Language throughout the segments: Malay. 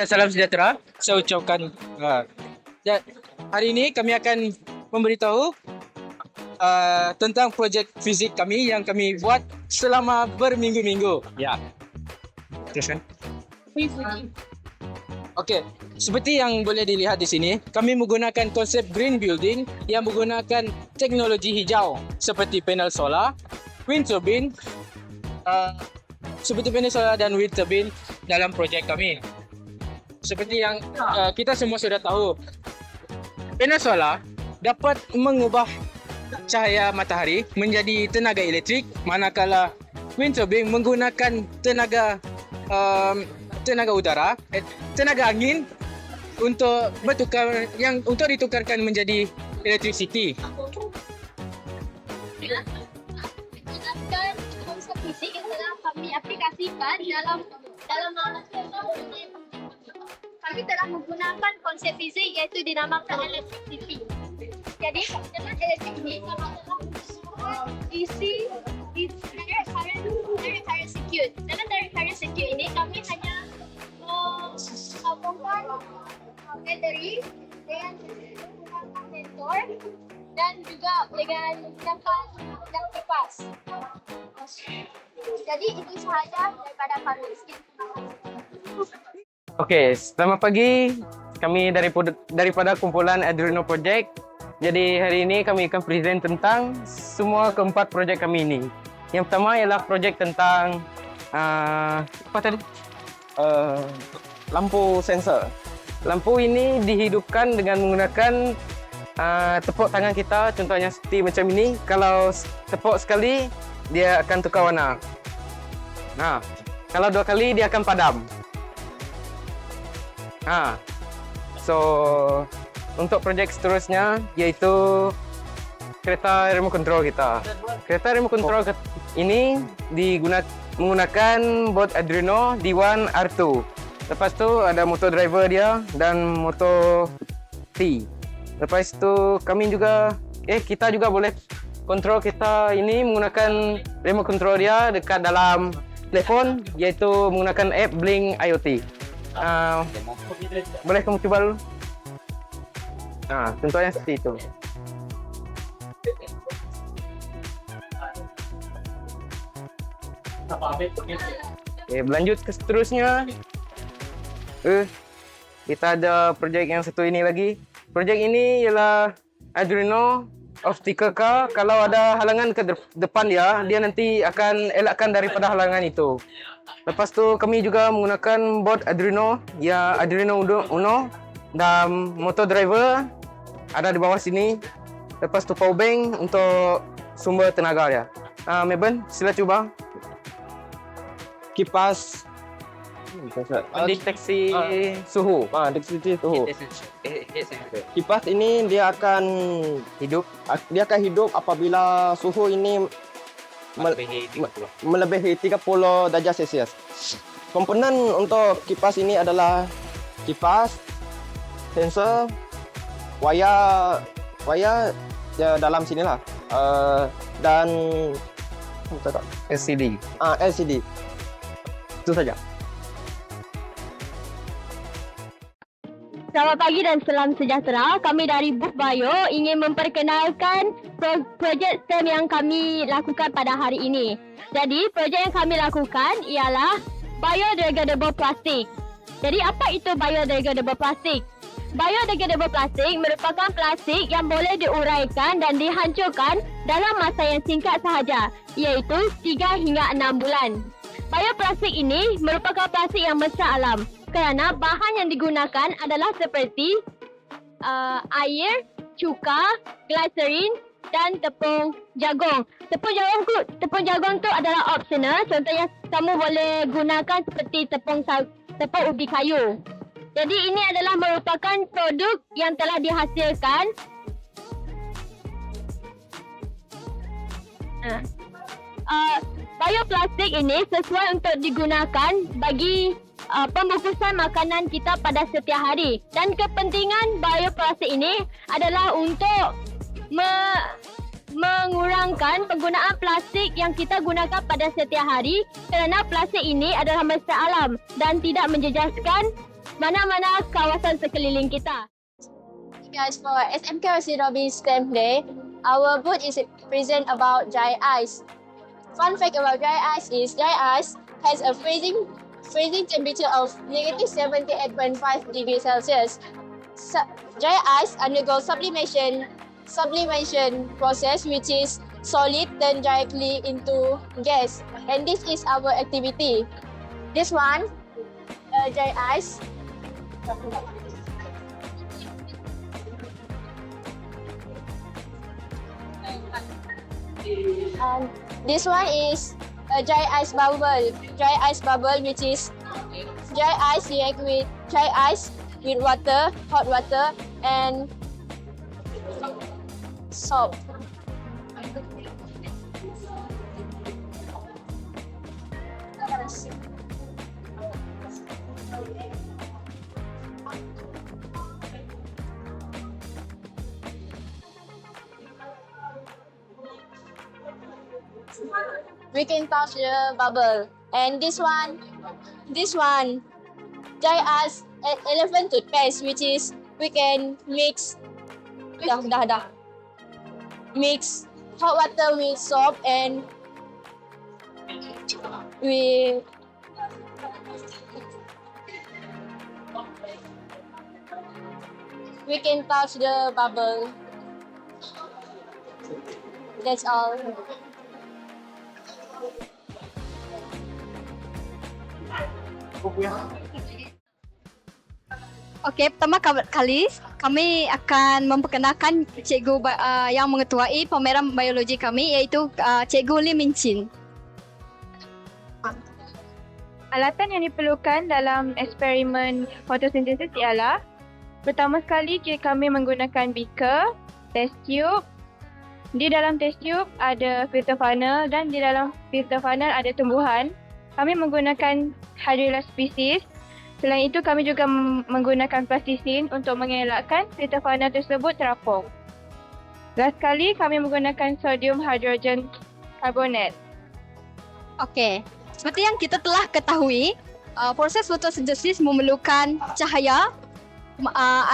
Salam sejahtera. Saya ucapkan. Dan hari ini kami akan memberitahu tentang projek fizik kami yang kami buat selama berminggu-minggu. Ya. Teruskan. Okey, seperti yang boleh dilihat di sini, kami menggunakan konsep green building yang menggunakan teknologi hijau seperti panel solar, wind turbine, seperti panel solar dan wind turbine dalam projek kami. Seperti yang kita semua sudah tahu, panel solar dapat mengubah cahaya matahari menjadi tenaga elektrik, manakala wind turbine menggunakan tenaga udara, tenaga angin untuk ditukarkan menjadi electricity. Jelaskan konsep fisik yang telah kami aplikasikan dalam kami telah menggunakan konsep fizik iaitu dinamakan electricity. Jadi dengan elektrik ini kami telah DC direct current circuit. Dengan direct current circuit ini kami hanya menghubungkan bateri dengan menggunakan sensor dan juga dengan menggunakan kipas. Jadi itu sahaja daripada kami. Okey, selamat pagi. Kami daripada kumpulan Adreno Project. Jadi hari ini kami akan present tentang semua keempat projek kami ini. Yang pertama ialah projek tentang lampu sensor. Lampu ini dihidupkan dengan menggunakan tepuk tangan kita, contohnya seperti macam ini. Kalau tepuk sekali, dia akan tukar warna. Nah, kalau 2 kali dia akan padam. So untuk projek seterusnya iaitu kereta remote control kita. Kereta remote control ini menggunakan board Adreno D1 R2. Lepas tu ada motor driver dia dan motor T. Lepas tu kita juga boleh kontrol kereta ini menggunakan remote control dia dekat dalam telefon iaitu menggunakan app Blink IoT. Boleh kamu cuba dulu? Contohnya seperti itu. Berlanjut ke seterusnya. Kita ada projek yang satu ini lagi. Projek ini ialah Adreno Obstacle Car. Kalau ada halangan ke depan dia nanti akan elakkan daripada halangan itu. Lepas tu kami juga menggunakan board Adreno, ya Adreno Uno dan motor driver ada di bawah sini. Lepas tu power bank untuk sumber tenaga dia. Meben, sila cuba. Kipas Deteksi suhu. deteksi suhu. Kipas ini dia akan hidup apabila suhu ini melebihi 30 darjah Celsius. Komponen untuk kipas ini adalah kipas, sensor, wayar ya dalam sinilah, dan LCD. LCD. Itu saja. Selamat pagi dan salam sejahtera. Kami dari Booth Bio ingin memperkenalkan projek STEM yang kami lakukan pada hari ini. Jadi, projek yang kami lakukan ialah biodegradable plastic. Jadi, apa itu biodegradable plastic? Biodegradable plastic merupakan plastik yang boleh diuraikan dan dihancurkan dalam masa yang singkat sahaja, iaitu 3 hingga 6 bulan. Bioplastik ini merupakan plastik yang mesra alam kerana bahan yang digunakan adalah seperti air, cuka, glycerin dan tepung jagung. Tepung jagung tu adalah optional. Contohnya kamu boleh gunakan seperti tepung ubi kayu. Jadi ini adalah merupakan produk yang telah dihasilkan bioplastik ini sesuai untuk digunakan bagi pembungkusan makanan kita pada setiap hari. Dan kepentingan bioplastik ini adalah untuk mengurangkan penggunaan plastik yang kita gunakan pada setiap hari kerana plastik ini adalah mesra alam dan tidak menjejaskan mana-mana kawasan sekeliling kita. Guys, for SMK Rosidobi STEM Day, our booth is present about dry ice. Fun fact about dry ice is dry ice has a freezing temperature of -78.5 degrees Celsius. Dry ice undergoes sublimation process, which is solid turn directly into gas, and this is our activity. This one, dry ice. And this one is a dry ice bubble. Dry ice bubble, which is dry ice react with dry ice with water, hot water, and salt. We can touch the bubble. And this one, dry ice elephant toothpaste, which is we can mix, mix hot water with soap, and we can touch the bubble. That's all. Okey, pertama kali kami akan memperkenalkan cikgu yang mengetuai pameran biologi kami, iaitu Cikgu Lim Min Chin. Alatan yang diperlukan dalam eksperimen fotosintesis ialah pertama sekali kami menggunakan beaker, test tube. Di dalam test tube ada filter funnel dan di dalam filter funnel ada tumbuhan. Kami menggunakan hydrilla species. Selain itu, kami juga menggunakan plastisin untuk mengelakkan filter funnel tersebut terapung. Last sekali, kami menggunakan sodium hydrogen carbonate. Okey, seperti yang kita telah ketahui, proses fotosintesis memerlukan cahaya,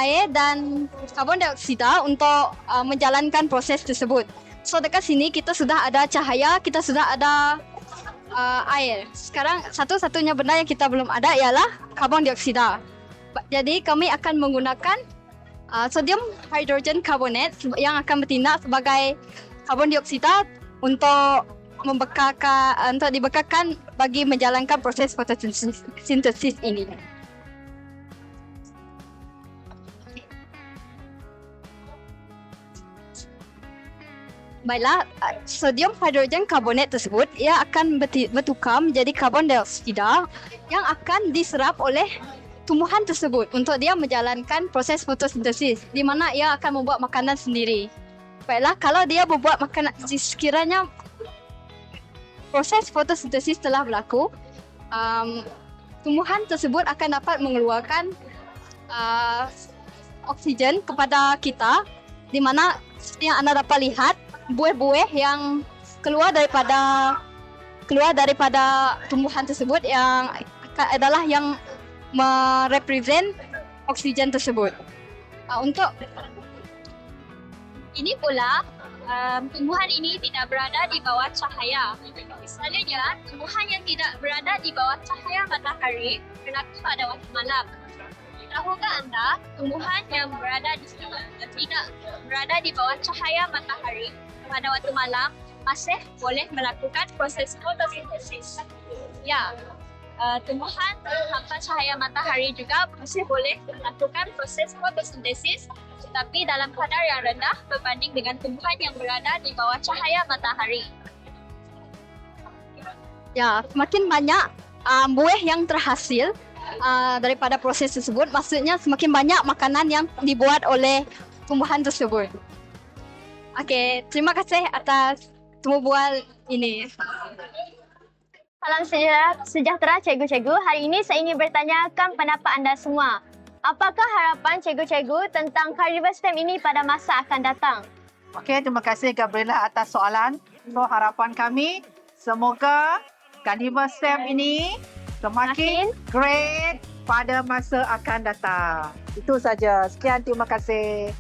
air dan karbon dioksida untuk menjalankan proses tersebut. So dekat sini kita sudah ada cahaya, kita sudah ada air. Sekarang satu-satunya benda yang kita belum ada ialah karbon dioksida. Jadi kami akan menggunakan sodium hydrogen carbonate yang akan bertindak sebagai karbon dioksida untuk dibekalkan bagi menjalankan proses fotosintesis ini. Baiklah, sodium hydrogen carbonate tersebut ia akan bertukar menjadi karbon dioksida yang akan diserap oleh tumbuhan tersebut untuk dia menjalankan proses fotosintesis, di mana ia akan membuat makanan sendiri. Baiklah, kalau dia membuat makanan, sekiranya proses fotosintesis telah berlaku, tumbuhan tersebut akan dapat mengeluarkan oksigen kepada kita, di mana seperti yang anda dapat lihat, buih-buih yang keluar daripada tumbuhan tersebut yang adalah yang merepresent oksigen tersebut. Untuk Ini pula, tumbuhan ini tidak berada di bawah cahaya. Misalnya, tumbuhan yang tidak berada di bawah cahaya matahari berlaku pada waktu malam. Tahukah anda, tumbuhan yang tidak berada di bawah cahaya matahari pada waktu malam masih boleh melakukan proses fotosintesis? Ya, tumbuhan tanpa cahaya matahari juga masih boleh melakukan proses fotosintesis, tetapi dalam kadar yang rendah berbanding dengan tumbuhan yang berada di bawah cahaya matahari. ya, semakin banyak buih yang terhasil daripada proses tersebut, maksudnya semakin banyak makanan yang dibuat oleh tumbuhan tersebut. Okey, terima kasih atas temu bual ini. Salam sejahtera cikgu-cikgu. Hari ini saya ingin bertanyakan pendapat anda semua. Apakah harapan cikgu-cikgu tentang Carnival STEM ini pada masa akan datang? Okey, terima kasih Gabriela atas soalan. So, harapan kami semoga Carnival STEM ini semakin great pada masa akan datang. Itu saja. Sekian, terima kasih.